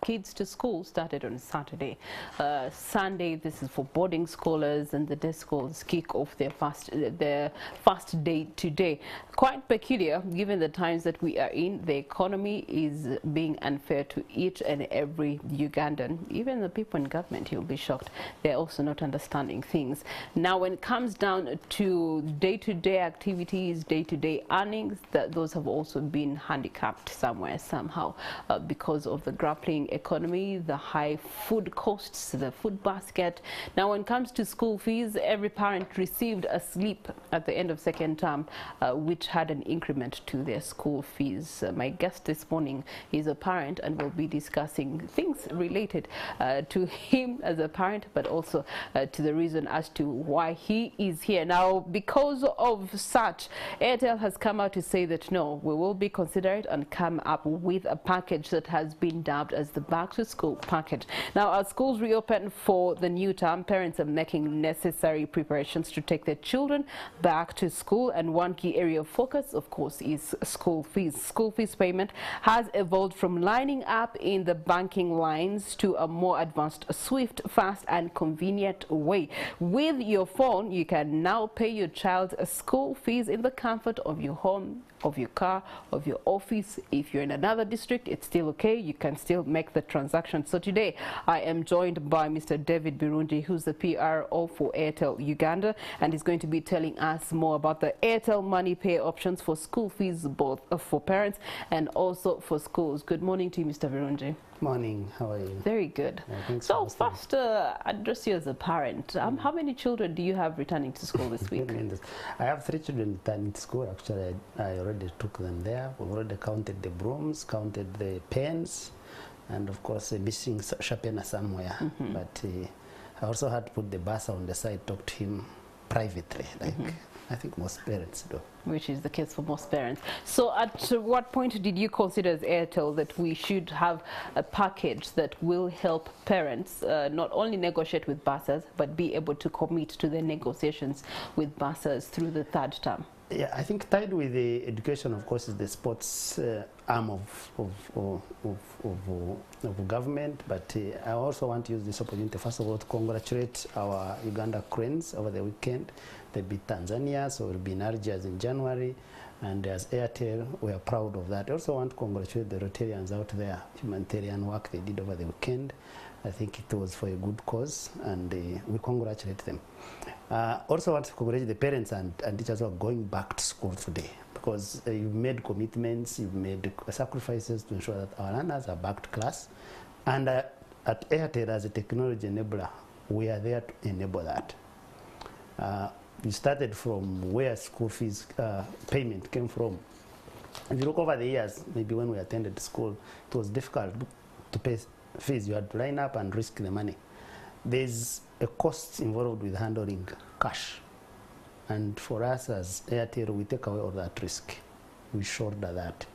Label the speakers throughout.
Speaker 1: kids to school started on Saturday. Sunday, this is for boarding scholars, and the day schools kick off their first day today. Quite peculiar given the times that we are in. The economy is being unfair to each and every Ugandan. Even the people in government, you'll be shocked, they're also not understanding things. Now, when it comes down to day-to-day activities, day-to-day earnings, those have also been handicapped somewhere, somehow, because of the grappling economy, the high food costs, the food basket. Now, when it comes to school fees, every parent received a slip at the end of second term, which had an increment to their school fees. My guest this morning is a parent, and we'll be discussing things related to him as a parent, but also to the reason as to why he is here. Now, because of such, Airtel has come out to say that no, we will be considerate and come up with a package that has been dubbed as the back to school package. Now, as schools reopen for the new term, parents are making necessary preparations to take their children back to school, and one key area of focus, of course, is school fees. School fees payment has evolved from lining up in the banking lines to a more advanced, swift, fast and convenient way. With your phone, you can now pay your child's school fees in the comfort of your home, of your car, of your office. If you're in another district, it's still okay. You can still make the transaction. So today, I am joined by Mr. David Birungi, who's the PRO for Airtel Uganda, and he's going to be telling us more about the Airtel Money Pay options for school fees, both for parents and also for schools. Good morning to you, Mr. Birungi.
Speaker 2: Morning, how are you?
Speaker 1: Very good. So first, address you as a parent. How many children do you have returning to school this week?
Speaker 2: I have 3 children returning to school. Actually, I already took them there. We've already counted the brooms, counted the pens, and of course, missing sharpener somewhere. But I also had to put the bus on the side, talk to him privately, like I think most parents do.
Speaker 1: Which is the case for most parents. So at what point did you consider as Airtel that we should have a package that will help parents not only negotiate with bursars, but be able to commit to the negotiations with bursars through the third term?
Speaker 2: Yeah, I think tied with the education, of course, is the sports arm of government. But I also want to use this opportunity, first of all, to congratulate our Uganda Cranes over the weekend. They beat Tanzania, so we'll be in Algiers in January. And as Airtel, we are proud of that. I also want to congratulate the Rotarians out there, humanitarian work they did over the weekend. I think it was for a good cause, and we congratulate them. Also want to congratulate the parents and teachers who are going back to school today, because you've made commitments, you've made sacrifices to ensure that our learners are back to class. And at Airtel, as a technology enabler, we are there to enable that. We started from where school fees payment came from. If you look over the years, maybe when we attended school, it was difficult to pay fees. You had to line up and risk the money. There's a cost involved with handling cash. And for us as Airtel, we take away all that risk. We shoulder that.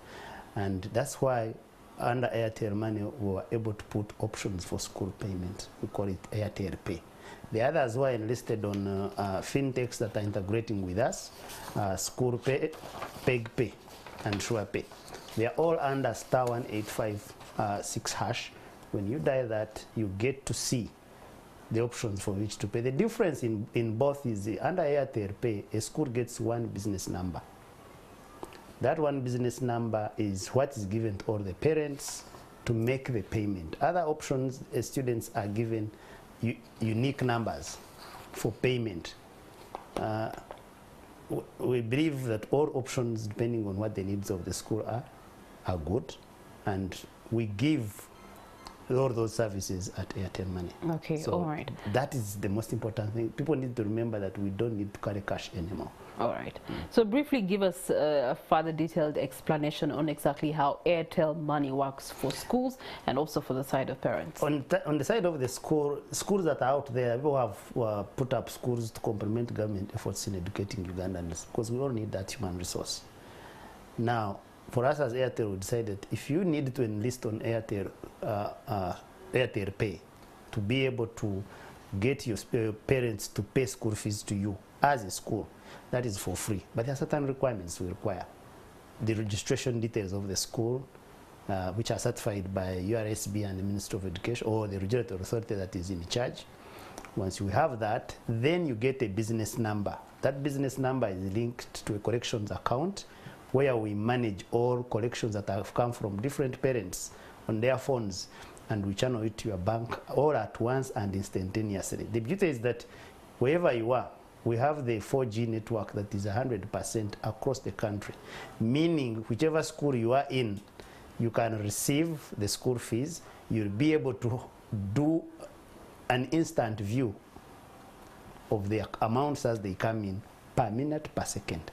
Speaker 2: And that's why under Airtel Money, we were able to put options for school payment. We call it Airtel Pay. The others were enlisted on fintechs that are integrating with us, School Pay, Peg Pay, and Sure Pay. They are all under star 1856 hash. When you dial that, you get to see the options for which to pay. The difference in both is under Airtel Pay, a school gets one business number. That one business number is what is given to all the parents to make the payment. Other options, students are given unique numbers for payment. We believe that all options, depending on what the needs of the school are good, and we give all those services at Airtel Money.
Speaker 1: Okay,
Speaker 2: so
Speaker 1: all right.
Speaker 2: That is the most important thing. People need to remember that we don't need to carry cash anymore.
Speaker 1: All right. So briefly give us a further detailed explanation on exactly how Airtel Money works for schools and also for the side of parents.
Speaker 2: On the side of the schools that are out there, people have put up schools to complement government efforts in educating Ugandans, because we all need that human resource. Now, for us as Airtel, we decided if you need to enlist on Airtel Pay to be able to get your parents to pay school fees to you as a school, that is for free. But there are certain requirements we require. The registration details of the school, which are certified by URSB and the Ministry of Education, or the regulatory authority that is in charge. Once you have that, then you get a business number. That business number is linked to a collections account where we manage all collections that have come from different parents on their phones, and we channel it to your bank all at once and instantaneously. The beauty is that wherever you are, we have the 4G network that is 100% across the country, meaning whichever school you are in, you can receive the school fees. You'll be able to do an instant view of the amounts as they come in per minute, per second.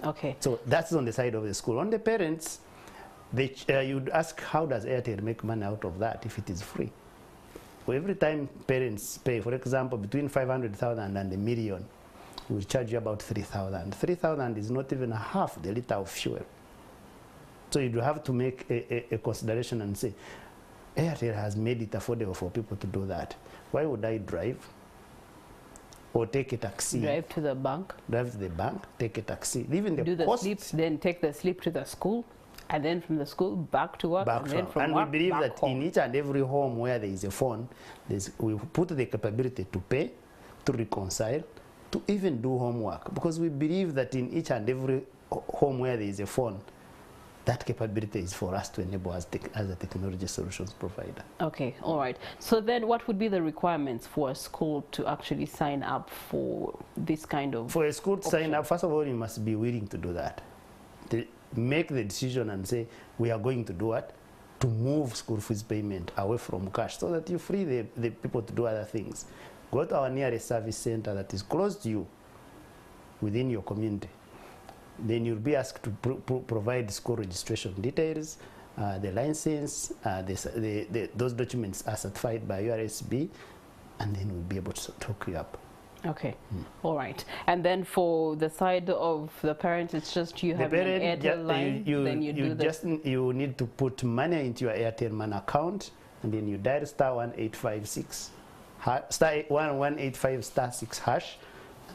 Speaker 1: Okay.
Speaker 2: So that's on the side of the school. On the parents, you'd ask, how does Airtel make money out of that if it is free? Well, every time parents pay, for example, between 500,000 and $1 million, we'll charge you about 3,000. 3,000 is not even half the liter of fuel. So you have to make a consideration and say, Airtel has made it affordable for people to do that. Why would I drive or take a taxi?
Speaker 1: Drive to the bank.
Speaker 2: Drive to the bank, take a taxi. Even the
Speaker 1: do the
Speaker 2: costs,
Speaker 1: sleep, then take the sleep to the school, and then from the school back to work, and then from
Speaker 2: and
Speaker 1: work
Speaker 2: we believe
Speaker 1: back
Speaker 2: that
Speaker 1: home.
Speaker 2: in each and every home where there is a phone, we put the capability to pay, to reconcile, to even do homework. Because we believe that in each and every home where there is a phone, that capability is for us to enable as a technology solutions provider.
Speaker 1: Okay, all right. So then what would be the requirements for a school to actually sign up for this kind of
Speaker 2: For a school to
Speaker 1: option?
Speaker 2: sign up, first of all, you must be willing to do that. To make the decision and say, we are going to do it, to move school fees payment away from cash so that you free the people to do other things. Go to our nearest service center that is close to you within your community. Then you'll be asked to provide school registration details, the license, those documents are certified by URSB, and then we'll be able to hook you up.
Speaker 1: Okay, all right. And then for the side of the parents, it's just you have an Airtel line, then you do this.
Speaker 2: You need to put money into your Airtel Money account, and then you dial *1856, *1185 *6 hash,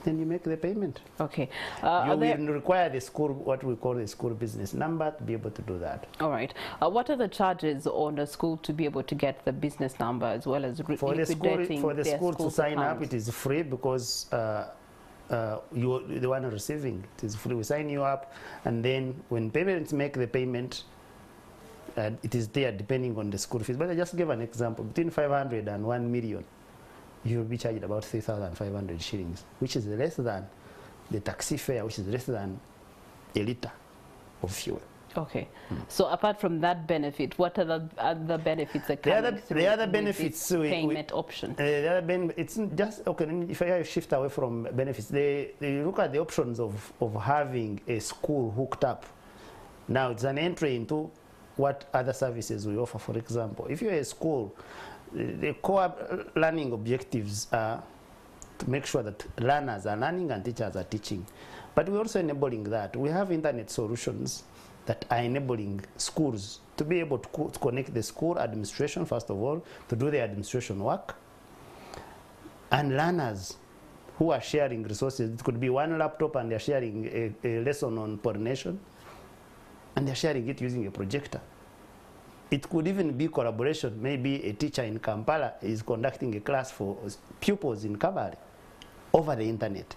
Speaker 2: then you make the payment.
Speaker 1: Okay.
Speaker 2: You will require the school, what we call the school business number, to be able to do that.
Speaker 1: All right. What are the charges on the school to be able to get the business number as well as liquidating
Speaker 2: for the school to sign up?
Speaker 1: accounts?
Speaker 2: It is free because you're the one receiving. It is free. We sign you up, and then when parents make the payment, it is there depending on the school fees. But I just gave an example. Between 500 and 1 million, you will be charged about 3,500 shillings, which is less than the taxi fare, which is less than a liter of fuel.
Speaker 1: Okay. So apart from that benefit, what are the other benefits that come through
Speaker 2: the other
Speaker 1: with
Speaker 2: benefits,
Speaker 1: this payment option?
Speaker 2: The other it's just, okay, if I shift away from benefits, they look at the options of having a school hooked up. Now, it's an entry into what other services we offer. For example, if you're a school, the core learning objectives are to make sure that learners are learning and teachers are teaching. But we're also enabling that. We have internet solutions that are enabling schools to be able to connect the school administration, first of all, to do the administration work, and learners who are sharing resources. It could be one laptop and they're sharing a lesson on pollination, and they're sharing it using a projector. It could even be collaboration. Maybe a teacher in Kampala is conducting a class for pupils in Kabale over the internet.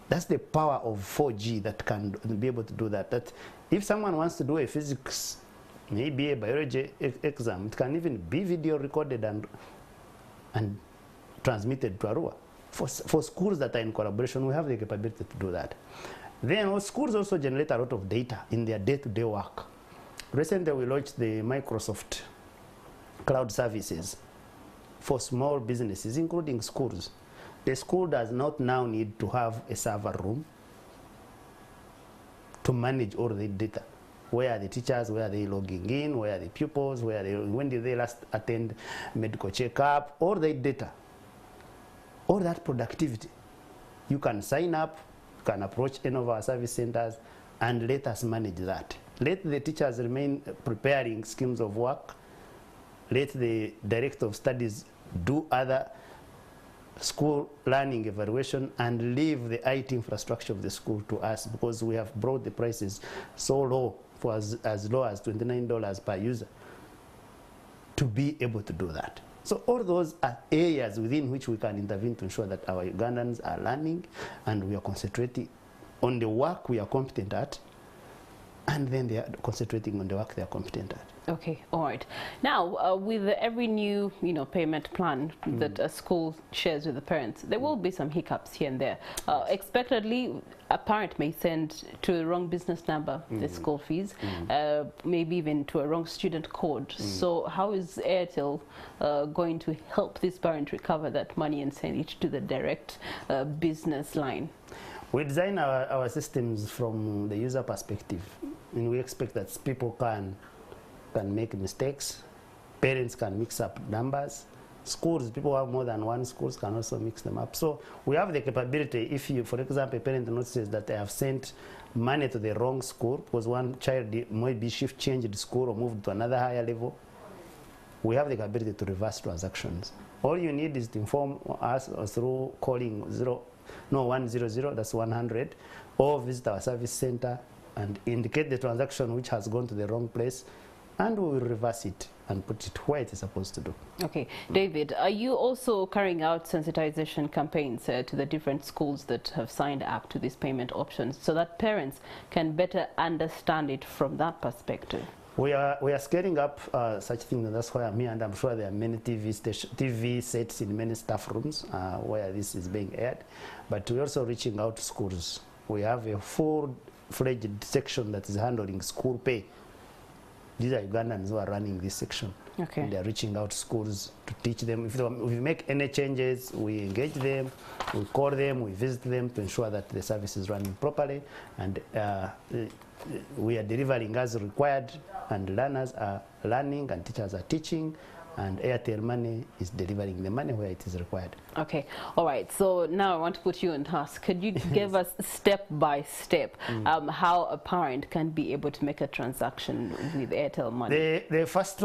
Speaker 2: That's the power of 4G that can be able to do that. That if someone wants to do a physics, maybe a biology exam, it can even be video recorded and transmitted to Arua. For schools that are in collaboration, we have the capability to do that. Then schools also generate a lot of data in their day-to-day work. Recently, we launched the Microsoft Cloud Services for small businesses, including schools. The school does not now need to have a server room to manage all the data. Where are the teachers? Where are they logging in? Where are the pupils? When did they last attend medical checkup? All the data, all that productivity. You can sign up, you can approach any of our service centers, and let us manage that. Let the teachers remain preparing schemes of work. Let the director of studies do other school learning evaluation, and leave the IT infrastructure of the school to us, because we have brought the prices so low, for as low as $29 per user. to be able to do that. So all those are areas within which we can intervene to ensure that our Ugandans are learning and we are concentrating on the work we are competent at, and then they are concentrating on the work they are competent at.
Speaker 1: Okay, all right. Now, with every new, payment plan that a school shares with the parents, there will be some hiccups here and there. Expectedly, a parent may send to a wrong business number the school fees, maybe even to a wrong student code. So how is Airtel going to help this parent recover that money and send it to the direct business line?
Speaker 2: We design our systems from the user perspective, and we expect that people can make mistakes, parents can mix up numbers, schools, people who have more than one schools can also mix them up. So we have the capability, if you, for example, a parent notices that they have sent money to the wrong school because one child might be shift changed school or moved to another higher level, we have the capability to reverse transactions. All you need is to inform us through calling 100, that's 100, or visit our service center and indicate the transaction which has gone to the wrong place, and we will reverse it and put it where it is supposed to do.
Speaker 1: Okay. David, are you also carrying out sensitization campaigns to the different schools that have signed up to these payment options so that parents can better understand it from that perspective?
Speaker 2: We are scaling up such things, and that's why I'm here, and I'm sure there are many TV sets in many staff rooms where this is being aired. But we're also reaching out to schools. We have a full-fledged section that is handling school pay. These are Ugandans who are running this section.
Speaker 1: Okay.
Speaker 2: And they are reaching out to schools to teach them. If we make any changes, we engage them, we call them, we visit them to ensure that the service is running properly, and we are delivering as required, and learners are learning and teachers are teaching, and Airtel Money is delivering the money where it is required.
Speaker 1: Okay, all right. So now I want to put you on task. Could you give us step by step how a parent can be able to make a transaction with Airtel Money?
Speaker 2: The first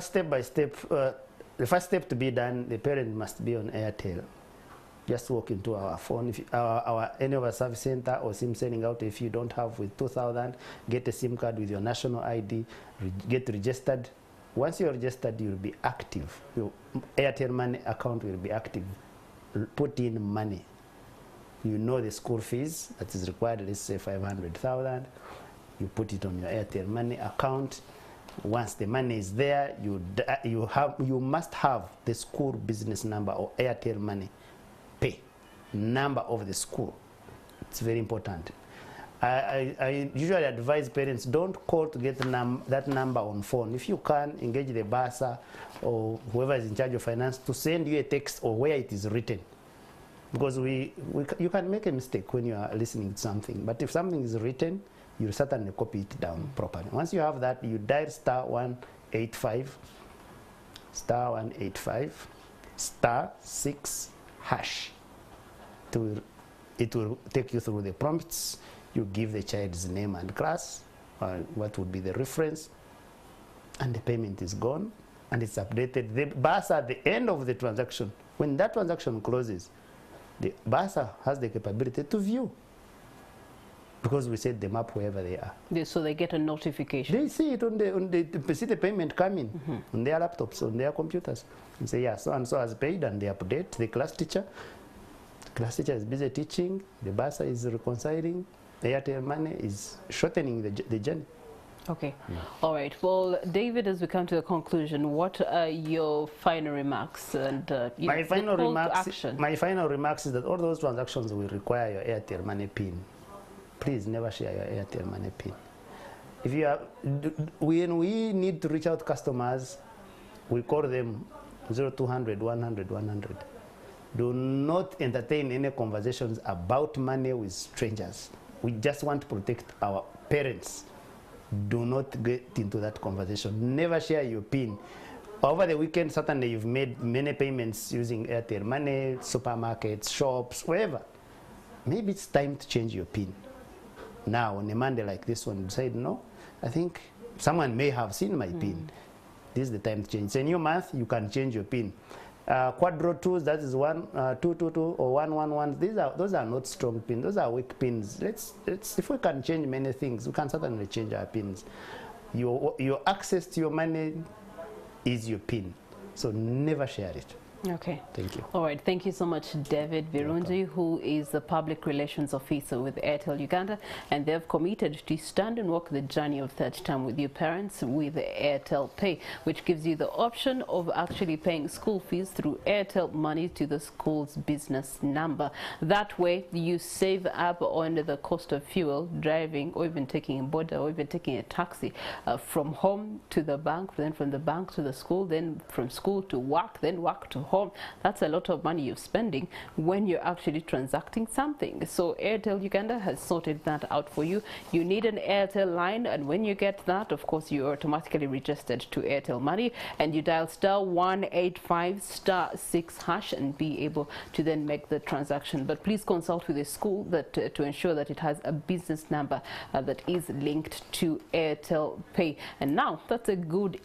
Speaker 2: step by step, the first step to be done, the parent must be on Airtel. Just walk into our phone, if any of our service center or SIM sending out. If you don't have with 2000, get a SIM card with your national ID, get registered. Once you're registered, you'll be active. Your Airtel Money account will be active. Put in money. You know the school fees that is required, let's say 500,000. You put it on your Airtel Money account. Once the money is there, you must have the school business number or Airtel Money pay number of the school. It's very important. I usually advise parents, don't call to get that number on phone. If you can, engage the bursar or whoever is in charge of finance to send you a text or where it is written. Because you can make a mistake when you are listening to something. But if something is written, you certainly copy it down properly. Once you have that, you dial *185, *185, *6#. It will take you through the prompts. You give the child's name and class, what would be the reference, and the payment is gone, and it's updated. The bursar at the end of the transaction, when that transaction closes, the bursar has the capability to view, because we set them up wherever they are.
Speaker 1: So they get a notification.
Speaker 2: They see it they see the payment coming on their laptops, on their computers, and say, yeah, so and so has paid, and they update the class teacher. The class teacher is busy teaching, the bursar is reconciling, Airtel Money is shortening the journey.
Speaker 1: Okay. All right. Well, David, as we come to the conclusion, what are your final remarks and
Speaker 2: my final remarks is that all those transactions will require your Airtel Money PIN. Please never share your Airtel Money PIN. If you are, when we need to reach out to customers, we call them 0200 100 100. Do not entertain any conversations about money with strangers. We just want to protect our parents. Do not get into that conversation. Never share your PIN. Over the weekend, certainly you've made many payments using Airtel Money, supermarkets, shops, wherever. Maybe it's time to change your PIN. Now, on a Monday like this one, you decide, no, I think someone may have seen my PIN. This is the time to change. It's a new month, you can change your PIN. Quadro 2s, that is 222 or 111. Those are not strong pins. Those are weak pins. If we can change many things, we can certainly change our pins. Your access to your money, is your PIN. So never share it.
Speaker 1: Okay.
Speaker 2: Thank you.
Speaker 1: All right. Thank you so much, David Birungi, who is the Public Relations Officer with Airtel Uganda, and they've committed to stand and walk the journey of third term with your parents with Airtel Pay, which gives you the option of actually paying school fees through Airtel Money to the school's business number. That way, you save up on the cost of fuel, driving, or even taking a border, or even taking a taxi from home to the bank, then from the bank to the school, then from school to work, then work to home. That's a lot of money you're spending when you're actually transacting something. So Airtel Uganda has sorted that out for you. You need an Airtel line, and when you get that, of course, you're automatically registered to Airtel Money, and you dial *185*6# and be able to then make the transaction. But please consult with the school that to ensure that it has a business number that is linked to Airtel Pay. And now that's a good